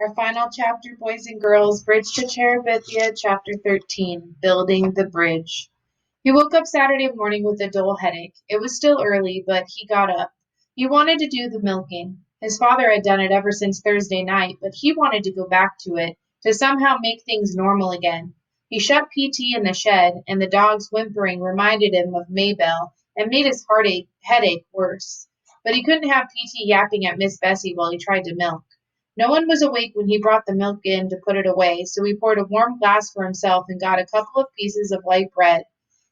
Our final chapter, boys and girls, Bridge to Terabithia, chapter 13, Building the Bridge. He woke up Saturday morning with a dull headache. It was still early, but he got up. He wanted to do the milking. His father had done it ever since Thursday night, but he wanted to go back to it, to somehow make things normal again. He shut PT in the shed, and the dog's whimpering reminded him of Maybelle and made his headache worse. But he couldn't have PT yapping at Miss Bessie while he tried to milk. No one was awake when he brought the milk in to put it away, so he poured a warm glass for himself and got a couple of pieces of light bread.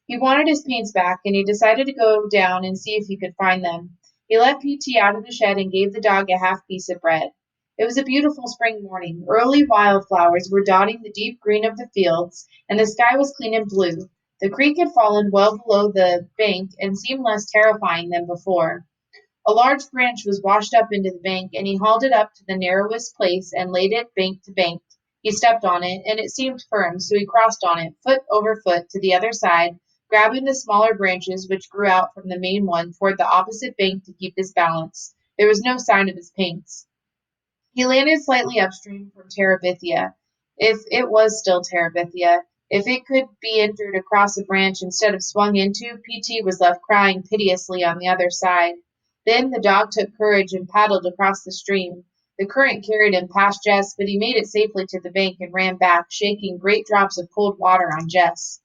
He wanted his paints back, and he decided to go down and see if he could find them. He let PT out of the shed and gave the dog a half piece of bread. It was a beautiful spring morning. Early wildflowers were dotting the deep green of the fields, and the sky was clean and blue. The creek had fallen well below the bank and seemed less terrifying than before. A large branch was washed up into the bank, and he hauled it up to the narrowest place and laid it bank to bank. He stepped on it, and it seemed firm, so he crossed on it, foot over foot, to the other side, grabbing the smaller branches which grew out from the main one toward the opposite bank to keep his balance. There was no sign of his paints. He landed slightly upstream from Terabithia, if it was still Terabithia. If it could be entered across a branch instead of swung into, PT was left crying piteously on the other side. Then the dog took courage and paddled across the stream. The current carried him past Jess, but he made it safely to the bank and ran back, shaking great drops of cold water on Jess.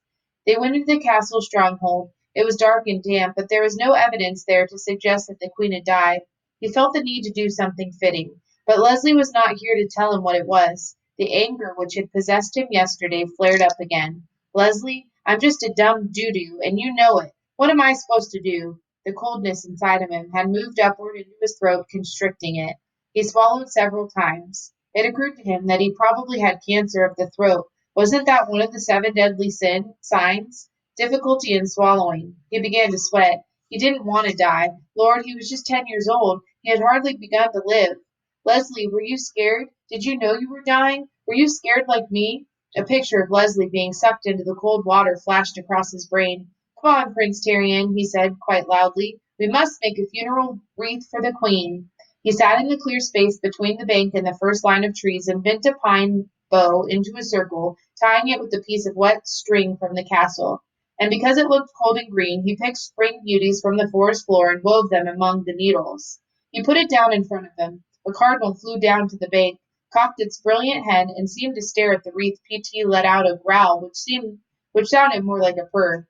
They went into the castle stronghold. It was dark and damp, but there was no evidence there to suggest that the queen had died. He felt the need to do something fitting. But Leslie was not here to tell him what it was. The anger which had possessed him yesterday flared up again. Leslie, I'm just a dumb doo-doo, and you know it. What am I supposed to do? The coldness inside of him had moved upward into his throat, constricting it. He swallowed several times. It occurred to him that he probably had cancer of the throat. Wasn't that one of the seven deadly signs? Difficulty in swallowing. He began to sweat. He didn't want to die. Lord, he was just 10 years old. He had hardly begun to live. Leslie, were you scared? Did you know you were dying? Were you scared like me? A picture of Leslie being sucked into the cold water flashed across his brain. Come on, Prince Terrien, he said quite loudly. We must make a funeral wreath for the queen. He sat in the clear space between the bank and the first line of trees and bent a pine bow into a circle, tying it with a piece of wet string from the castle. And because it looked cold and green, he picked spring beauties from the forest floor and wove them among the needles. He put it down in front of him. A cardinal flew down to the bank, cocked its brilliant head, and seemed to stare at the wreath. PT let out a growl which sounded more like a purr.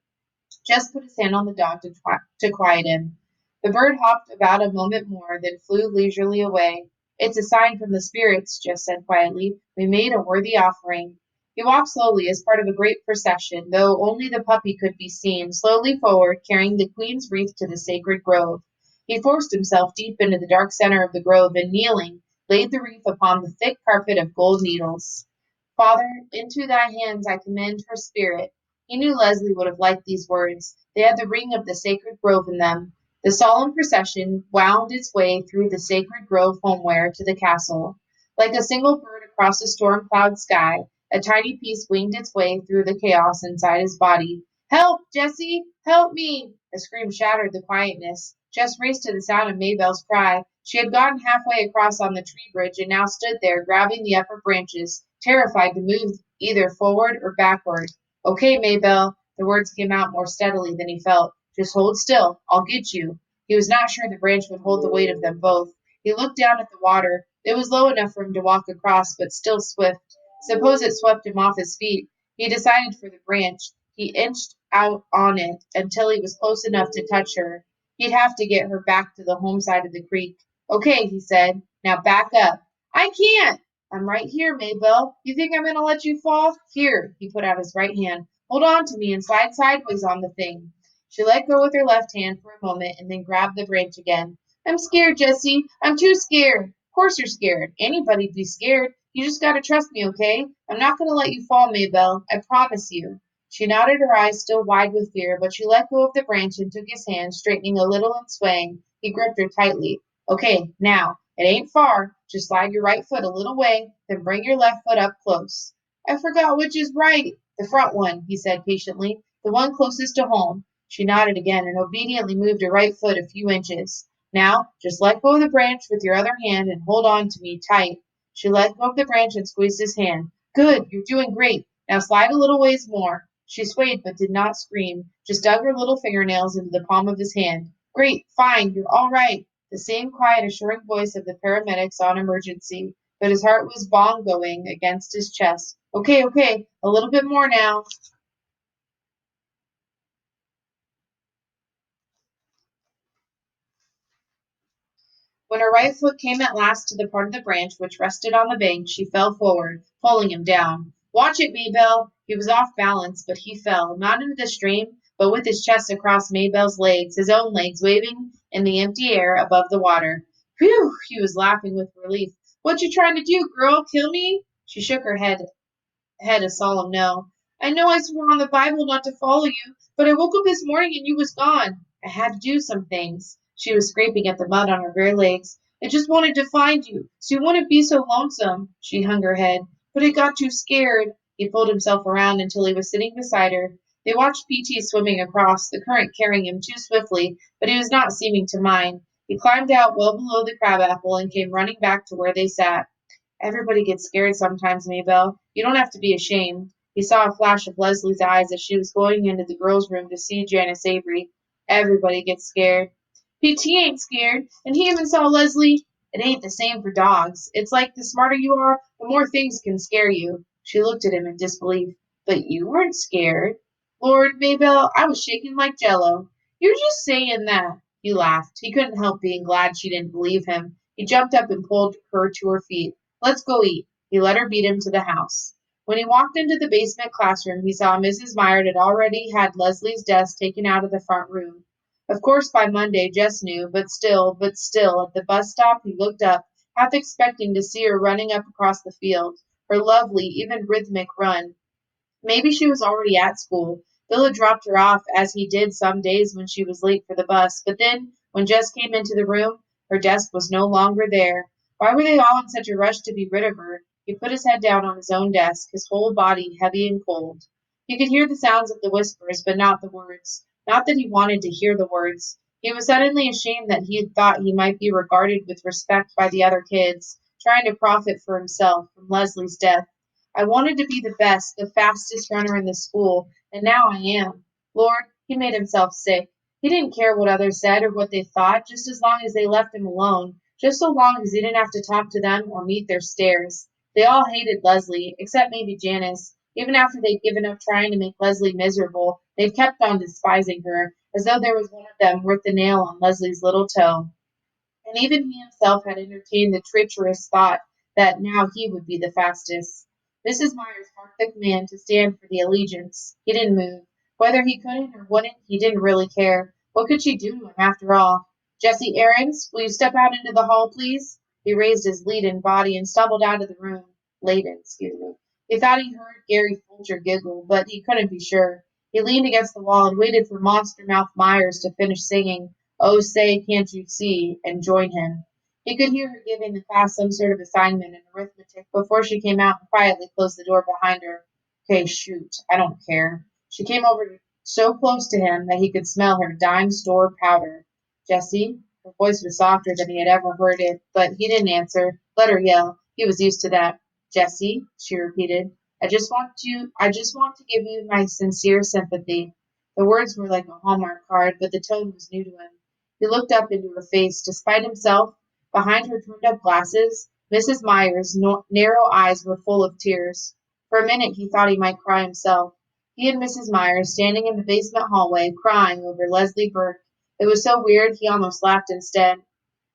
Jess put his hand on the dog to quiet him. The bird hopped about a moment more, then flew leisurely away. It's a sign from the spirits, Jess said quietly. We made a worthy offering. He walked slowly as part of a great procession, though only the puppy could be seen, slowly forward, carrying the queen's wreath to the sacred grove. He forced himself deep into the dark center of the grove and, kneeling, laid the wreath upon the thick carpet of gold needles. Father, into thy hands I commend her spirit. He knew Leslie would have liked these words. They had the ring of the sacred grove in them. The solemn procession wound its way through the sacred grove homeward to the castle. Like a single bird across a storm-cloud sky, a tiny piece winged its way through the chaos inside his body. Help, Jessie! Help me! A scream shattered the quietness. Jess raced to the sound of Maybelle's cry. She had gotten halfway across on the tree bridge and now stood there, grabbing the upper branches, terrified to move either forward or backward. Okay, Maybelle. The words came out more steadily than he felt. Just hold still. I'll get you. He was not sure the branch would hold the weight of them both. He looked down at the water. It was low enough for him to walk across, but still swift. Suppose it swept him off his feet. He decided for the branch. He inched out on it until he was close enough to touch her. He'd have to get her back to the home side of the creek. Okay, he said. Now back up. I can't. I'm right here, Maybelle. You think I'm going to let you fall? Here. He put out his right hand. Hold on to me and slide sideways on the thing. She let go with her left hand for a moment and then grabbed the branch again. I'm scared, Jessie. I'm too scared. Of course you're scared. Anybody'd be scared. You just got to trust me, okay? I'm not going to let you fall, Maybelle. I promise you. She nodded, her eyes still wide with fear, but she let go of the branch and took his hand, straightening a little and swaying. He gripped her tightly. Okay, now, it ain't far. Just slide your right foot a little way, then bring your left foot up close. I forgot which is right. The front one, he said patiently. The one closest to home. She nodded again and obediently moved her right foot a few inches. Now, just let go of the branch with your other hand and hold on to me tight. She let go of the branch and squeezed his hand. Good, you're doing great. Now slide a little ways more. She swayed but did not scream, just dug her little fingernails into the palm of his hand. Great, fine, you're all right. The same quiet, assuring voice of the paramedics on emergency, but his heart was bongoing against his chest. Okay, okay, a little bit more now. When her right foot came at last to the part of the branch which rested on the bank, she fell forward, pulling him down. Watch it, Maybelle! He was off balance, but he fell, not into the stream, but with his chest across Maybelle's legs, his own legs waving in the empty air above the water. Whew! He was laughing with relief. What you trying to do, girl? Kill me? She shook her head a solemn no. I know I swore on the Bible not to follow you, but I woke up this morning and you was gone. I had to do some things. She was scraping at the mud on her bare legs. I just wanted to find you, so you wouldn't be so lonesome. She hung her head. But I got too scared. He pulled himself around until he was sitting beside her. They watched P.T. swimming across, the current carrying him too swiftly, but he was not seeming to mind. He climbed out well below the crabapple and came running back to where they sat. Everybody gets scared sometimes, Maybelle. You don't have to be ashamed. He saw a flash of Leslie's eyes as she was going into the girls' room to see Janice Avery. Everybody gets scared. P.T. ain't scared, and he even saw Leslie. It ain't the same for dogs. It's like the smarter you are, the more things can scare you. She looked at him in disbelief. But you weren't scared. Lord, Maybelle, I was shaking like jello. You're just saying that. He laughed. He couldn't help being glad she didn't believe him. He jumped up and pulled her to her feet. Let's go eat. He let her beat him to the house. When he walked into the basement classroom, he saw Mrs. Meyer had already had Leslie's desk taken out of the front room. Of course, by Monday, Jess knew, but still, at the bus stop, he looked up, half expecting to see her running up across the field, her lovely, even rhythmic run. Maybe she was already at school. Bill had dropped her off, as he did some days when she was late for the bus, but then, when Jess came into the room, her desk was no longer there. Why were they all in such a rush to be rid of her? He put his head down on his own desk, his whole body heavy and cold. He could hear the sounds of the whispers, but not the words. Not that he wanted to hear the words. He was suddenly ashamed that he had thought he might be regarded with respect by the other kids, trying to profit for himself from Leslie's death. I wanted to be the best, the fastest runner in the school, and now I am. Lord, he made himself sick. He didn't care what others said or what they thought, just as long as they left him alone, just so long as he didn't have to talk to them or meet their stares. They all hated Leslie, except maybe Janice. Even after they'd given up trying to make Leslie miserable, they'd kept on despising her, as though there was one of them worth the nail on Leslie's little toe. And even he himself had entertained the treacherous thought that now he would be the fastest. Mrs. Myers marked the command to stand for the allegiance. He didn't move. Whether he couldn't or wouldn't, he didn't really care. What could she do to him after all? Jesse Aarons, will you step out into the hall, please? He raised his leaden body and stumbled out of the room. Laden, excuse me. He thought he heard Gary Folger giggle, but he couldn't be sure. He leaned against the wall and waited for Monster Mouth Myers to finish singing. Oh, say, can't you see, and join him. He could hear her giving the class some sort of assignment in arithmetic before she came out and quietly closed the door behind her. Okay, shoot, I don't care. She came over so close to him that he could smell her dime store powder. Jessie? Her voice was softer than he had ever heard it, but he didn't answer. Let her yell. He was used to that. Jessie, she repeated, I just want to give you my sincere sympathy. The words were like a Hallmark card, but the tone was new to him. He looked up into her face. Despite himself, behind her turned-up glasses, Mrs. Meyer's narrow eyes were full of tears. For a minute he thought he might cry himself. He and Mrs. Myers standing in the basement hallway, crying over Leslie Burke. It was so weird he almost laughed instead.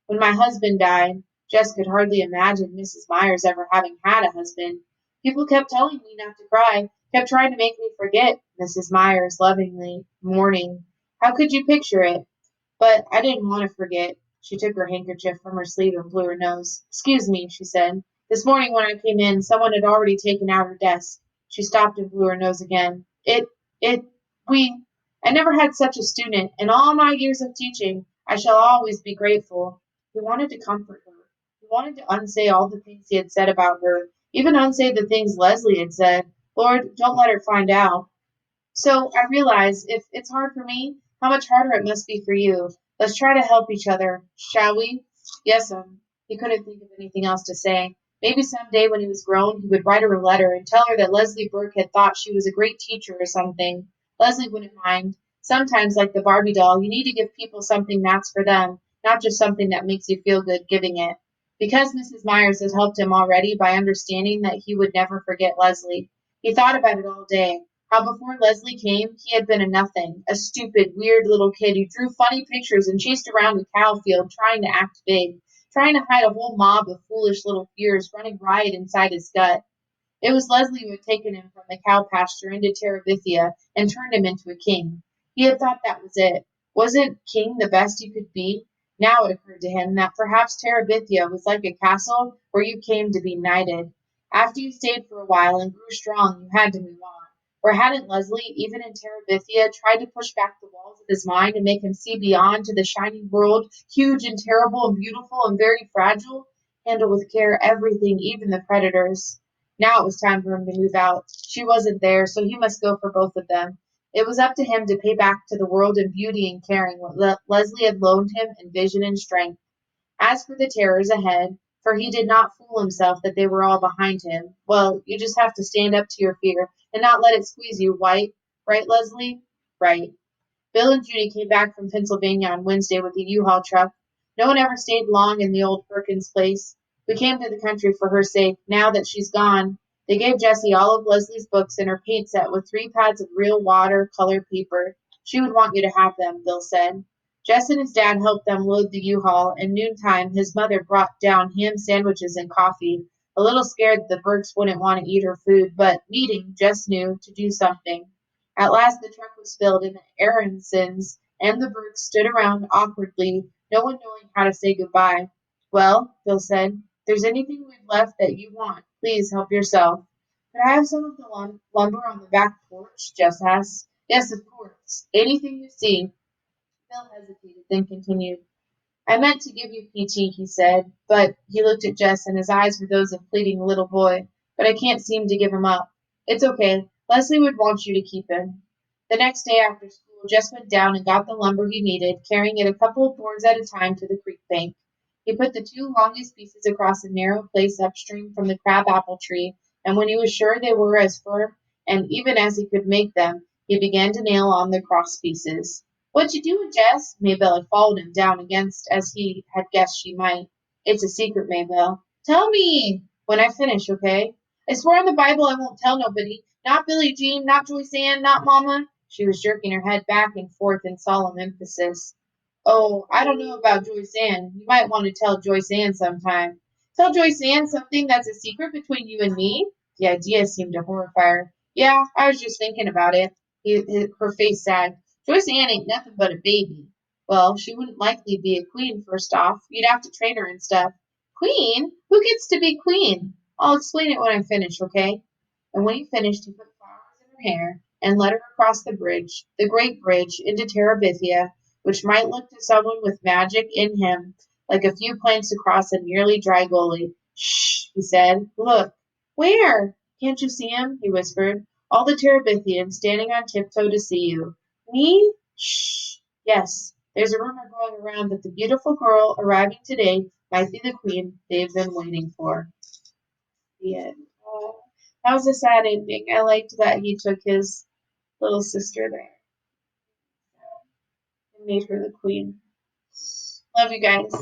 When my husband died, Jess could hardly imagine Mrs. Myers ever having had a husband. People kept telling me not to cry, kept trying to make me forget, Mrs. Myers lovingly mourning. How could you picture it? But I didn't want to forget. She took her handkerchief from her sleeve and blew her nose. Excuse me, she said. This morning when I came in, someone had already taken out her desk. She stopped and blew her nose again. It, we, I never had such a student. In all my years of teaching, I shall always be grateful. He wanted to comfort her. He wanted to unsay all the things he had said about her, even unsay the things Leslie had said. Lord, don't let her find out. So I realize if it's hard for me, how much harder it must be for you. Let's try to help each other, shall we? Yes'm. He couldn't think of anything else to say. Maybe someday when he was grown, he would write her a letter and tell her that Leslie Burke had thought she was a great teacher or something. Leslie wouldn't mind. Sometimes, like the Barbie doll, you need to give people something that's for them, not just something that makes you feel good giving it. Because Mrs. Myers had helped him already by understanding that he would never forget Leslie, he thought about it all day. How before Leslie came, he had been a nothing, a stupid, weird little kid who drew funny pictures and chased around a cow field trying to act big, trying to hide a whole mob of foolish little fears running riot inside his gut. It was Leslie who had taken him from the cow pasture into Terabithia and turned him into a king. He had thought that was it. Wasn't king the best you could be? Now it occurred to him that perhaps Terabithia was like a castle where you came to be knighted. After you stayed for a while and grew strong, you had to move on. For hadn't Leslie, even in Terabithia, tried to push back the walls of his mind and make him see beyond to the shining world, huge and terrible and beautiful and very fragile? Handle with care everything, even the predators. Now it was time for him to move out. She wasn't there, so he must go for both of them. It was up to him to pay back to the world in beauty and caring what Leslie had loaned him in vision and strength. As for the terrors ahead, for he did not fool himself that they were all behind him, well, you just have to stand up to your fear and not let it squeeze you, white. Right, Leslie? Right. Bill and Judy came back from Pennsylvania on Wednesday with a U-Haul truck. No one ever stayed long in the old Perkins place. We came to the country for her sake. Now that she's gone, they gave Jessie all of Leslie's books and her paint set with 3 pads of real watercolor paper. She would want you to have them, Bill said. Jess and his dad helped them load the U-Haul, and noontime his mother brought down ham sandwiches and coffee. A little scared that the Burkes wouldn't want to eat her food, but needing, Jess knew, to do something. At last the truck was filled, and the Aaronsons and the Burkes stood around awkwardly, no one knowing how to say goodbye. Well, Phil said, if there's anything we've left that you want, please help yourself. Could I have some of the lumber on the back porch? Jess asked. Yes, of course. Anything you see. Phil hesitated, then continued. I meant to give you PT, he said, but he looked at Jess, and his eyes were those of a pleading little boy. But I can't seem to give him up. It's okay. Leslie would want you to keep him. The next day after school, Jess went down and got the lumber he needed, carrying it a couple of boards at a time to the creek bank. He put the 2 longest pieces across a narrow place upstream from the crab apple tree, and when he was sure they were as firm and even as he could make them, he began to nail on the cross pieces. "What you doing, Jess?" Maybelle had followed him down against as he had guessed she might. "It's a secret, Maybelle." "Tell me when I finish, okay?" "I swear on the Bible I won't tell nobody. Not Billie Jean, not Joyce Ann, not Mama." She was jerking her head back and forth in solemn emphasis. "Oh, I don't know about Joyce Ann. You might want to tell Joyce Ann sometime." "Tell Joyce Ann something that's a secret between you and me?" The idea seemed to horrify her. "Yeah, I was just thinking about it." Her face sagged. "Joyce Ann ain't nothing but a baby." "Well, she wouldn't likely be a queen, first off. You'd have to train her and stuff." "Queen? Who gets to be queen?" "I'll explain it when I finish, okay?" And when he finished, he put flowers in her hair and led her across the bridge, the great bridge, into Terabithia, which might look to someone with magic in him like a few planks across a nearly dry gully. "Shh," he said. "Look." "Where?" "Can't you see him?" he whispered. "All the Terabithians standing on tiptoe to see you." "Me?" "Shh." "Yes. There's a rumor going around that the beautiful girl arriving today might be the queen they've been waiting for." The end. That was a sad ending. I liked that he took his little sister there and made her the queen. Love you guys.